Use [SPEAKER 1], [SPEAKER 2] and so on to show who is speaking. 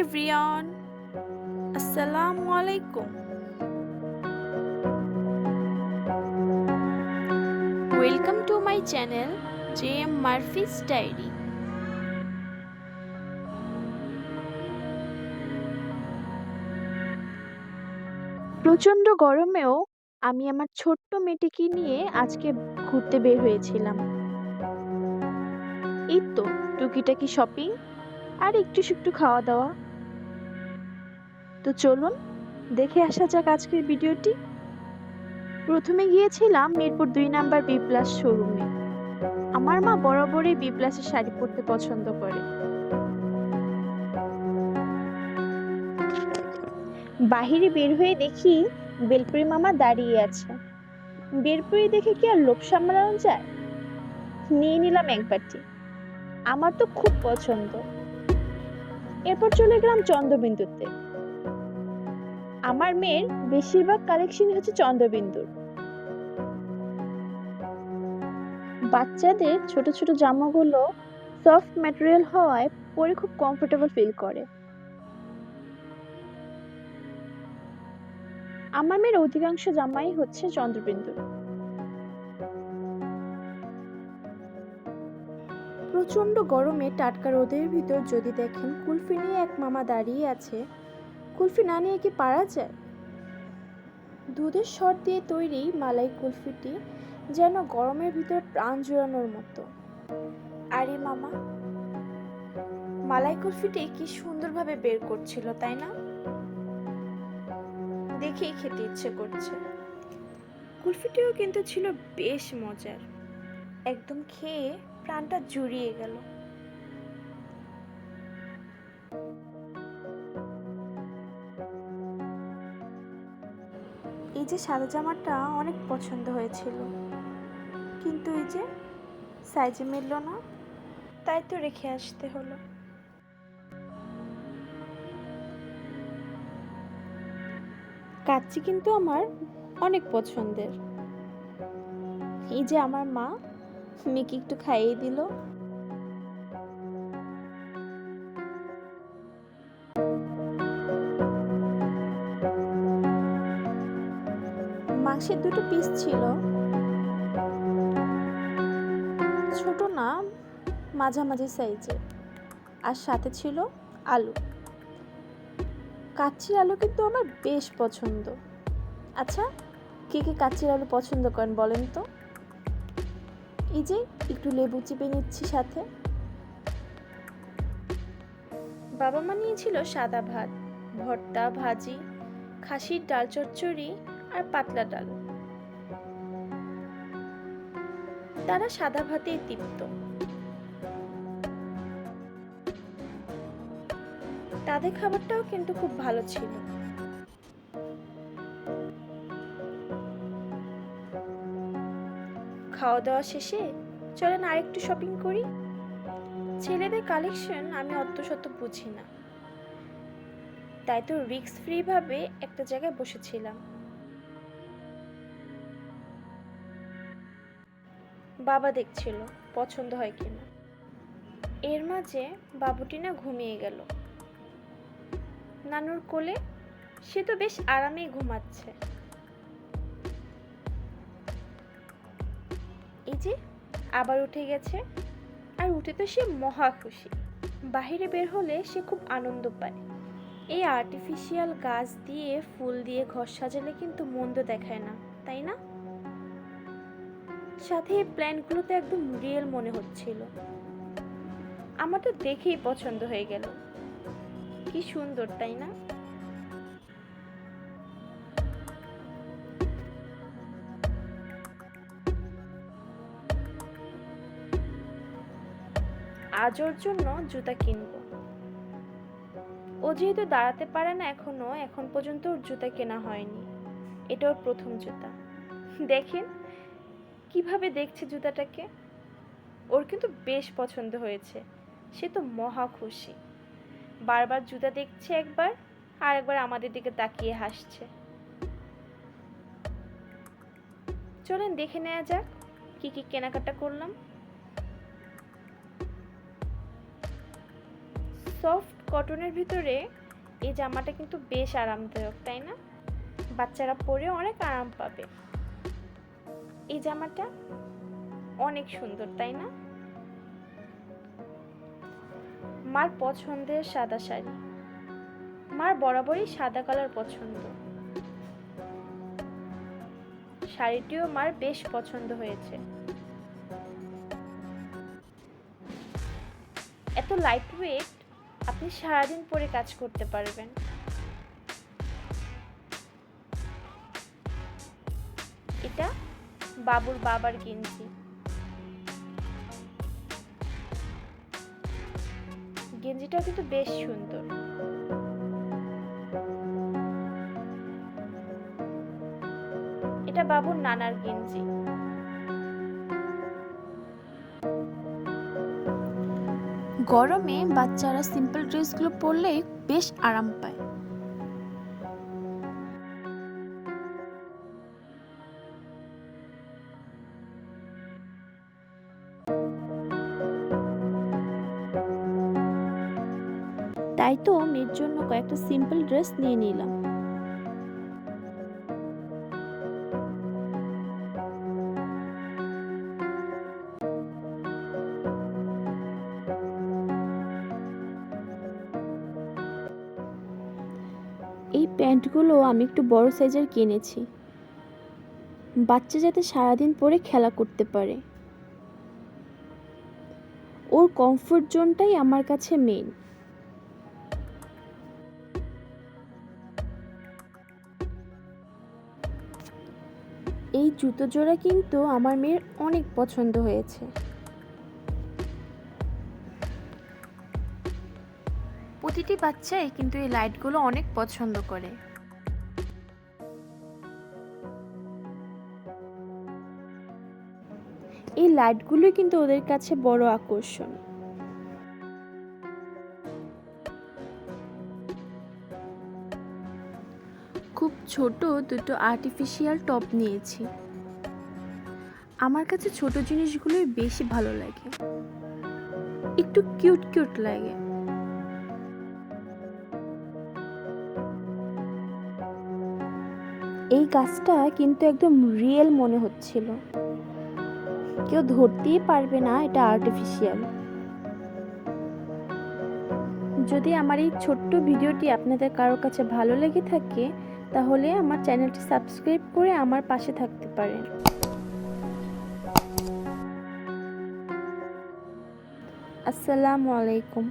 [SPEAKER 1] Everyone, আসসালামু আলাইকুম। Welcome to my channel JM মারফিস ডায়েরি। প্রচণ্ড গরমেও আমি আমার ছোট্ট মেয়েটিকে নিয়ে আজকে ঘুরতে বের হয়েছিলাম। এই তো টুকিটাকি শপিং আর একটু খাওয়া দাওয়া। তো চলুন দেখে আসা যাক আজকের ভিডিওটি। প্রথমে গিয়েছিলাম মিরপুর 2 নাম্বার বি প্লাস শোরুমে। আমার মা বরাবরই বি প্লাসের শাড়ি পরতে পছন্দ করে। বাহিরে বের হয়ে দেখি বেলপুরি মামা দাঁড়িয়ে আছে। বেলপুরি দেখে কি আর লোভ সামলানো যায়? নিয়ে নিলাম এক বাটি। আমার তো খুব পছন্দ। এরপর চলে গেলাম চন্দ্রবিন্দুতে। আমার মেয়ের বেশিরভাগ কালেকশন হচ্ছে চন্দ্রবিন্দুর। বাচ্চাদের ছোট ছোট জামাগুলো সফট ম্যাটেরিয়াল হওয়ায় পরে খুব কমফোর্টেবল ফিল করে। আমার মেয়ের অধিকাংশ জামাই হচ্ছে চন্দ্রবিন্দুর। প্রচন্ড গরমে টাটকা রোদের ভিতর যদি দেখেন কুলফি নিয়ে এক মামা দাঁড়িয়ে আছে, কুলফি না নিয়ে কি পারা যায়? দুধের সর দিয়ে তৈরি মালাই কুলফিটি যেন গরমের ভিতর প্রাণ জুড়ানোর মতো। আরে মামা, মালাই কুলফিটি কি সুন্দরভাবে বের করছিল, তাই না? দেখেই খেতে ইচ্ছে করছে। কুলফিটিও কিন্তু ছিল বেশ মজার, একদম খেয়ে প্রাণটা জুড়িয়ে গেল। এই যে সাদা জামাটা অনেক পছন্দ হয়েছিল, কিন্তু এই যে সাইজে মিলল না, তাই তো রেখে আসতে হলো। কাচ্চি কিন্তু আমার অনেক পছন্দের। এই যে আমার মা মেয়েকে একটু খাইয়ে দিল। মাংসের দুটো পিস ছিল, ছোট না মাঝামাঝি সাইজের, আর সাথে ছিল আলু। কাচ্চির আলু কিন্তু আমার বেশ পছন্দ। আচ্ছা, কে কে কাচ্চির আলু পছন্দ করেন বলেন তো? এই যে একটু লেবু চিপে নিচ্ছি সাথে। বাবা মা নিয়েছিল সাদা ভাত, ভর্তা, ভাজি, খাসির ডাল চচ্চড়ি আর পাতলা ডাল। তারা সাদা ভাতেই তৃপ্ত। তাদের খাবারটাও কিন্তু খুব ভালো ছিল। খাওয়া দাওয়া শেষে চলেন আরেকটু শপিং করি। ছেলেদের কালেকশন আমি অত শত বুঝি না, তাই তো রিস্ক ফ্রি ভাবে একটা জায়গায় বসেছিলাম। বাবা দেখছিল পছন্দ হয় কিনা। এর মাঝে বাবুটি না ঘুমিয়ে গেল নানুর কোলে। সে তো বেশ আরামেই ঘুমাচ্ছে। এই যে আবার উঠে গেছে, আর উঠে তো সে মহা খুশি। বাহিরে বের হলে সে খুব আনন্দ পায়। এই আর্টিফিশিয়াল গাছ দিয়ে ফুল দিয়ে ঘর সাজালে কিন্তু মন্দ দেখায় না, তাই না? সাথে এই প্ল্যান্টগুলো তো একদম রিয়েল মনে হচ্ছিল। আমার তো দেখেই পছন্দ হয়ে গেল। কি সুন্দর, তাই না? আজ ওর জন্য জুতা কিনবো। ও যেহেতু দাঁড়াতে পারে না এখন পর্যন্ত ওর জুতা কেনা হয়নি। এটা ওর প্রথম জুতা। দেখেন কিভাবে দেখছে জুতাটাকে। ওর কিন্তু বেশ পছন্দ হয়েছে। সে তো মহা খুশি। বারবার জুতা দেখছে একবার, আর একবার আমাদের দিকে তাকিয়ে হাসছে। চলেন দেখে নেওয়া যাক কি কি কেনাকাটা করলাম। সফট কটনের ভিতরে এই জামাটা কিন্তু বেশ আরামদায়ক, তাই না? বাচ্চারা পরে অনেক আরাম পাবে। এই জামাটা অনেক সুন্দর, তাই না? মার পছন্দের সাদা শাড়ি। মার বরাবরই সাদা কালার পছন্দ। শাড়িটিও মার বেশ পছন্দ হয়েছে। এত লাইট ওয়েট, আপনি সারাদিন পরে কাজ করতে পারবেন। এটা বাবুর বাবার গেঞ্জি। গেঞ্জিটা কিন্তু বেশ সুন্দর। এটা বাবুর নানার গেঞ্জি।
[SPEAKER 2] গরমে বাচ্চারা সিম্পল ড্রেসগুলো পরলেই বেশ আরাম পায়। তাই তো মেয়ের জন্য কয়েকটা সিম্পল ড্রেস নিয়ে নিলাম। এই প্যান্টগুলো আমি একটু বড় সাইজের কিনেছি, বাচ্চা যাতে সারাদিন পরে খেলা করতে পারে। ওর কমফোর্ট জোনটাই আমার কাছে মেইন। এই জুতো জোড়া কিন্তু আমার মেয়ের অনেক পছন্দ হয়েছে। প্রতিটি বাচ্চাই কিন্তু এই লাইটগুলো অনেক পছন্দ করে। এই লাইটগুলোই কিন্তু ওদের কাছে বড় আকর্ষণ। খুব ছোট দুটো আর্টিফিশিয়াল টপ নিয়েছি। আমার কাছে ছোট জিনিসগুলোই বেশি ভালো লাগে, একটু কিউট কিউট লাগে। এই গাছটা কিন্তু একদম রিয়েল মনে হচ্ছিল, কেউ ধরতেই পারবে না এটা আর্টিফিশিয়াল। যদি আমার এই ছোট্ট ভিডিওটি আপনাদের কারোর কাছে ভালো লেগে থাকে, তাহলে আমার চ্যানেলটি সাবস্ক্রাইব করে আমার পাশে থাকতে পারেন। আসসালামু আলাইকুম।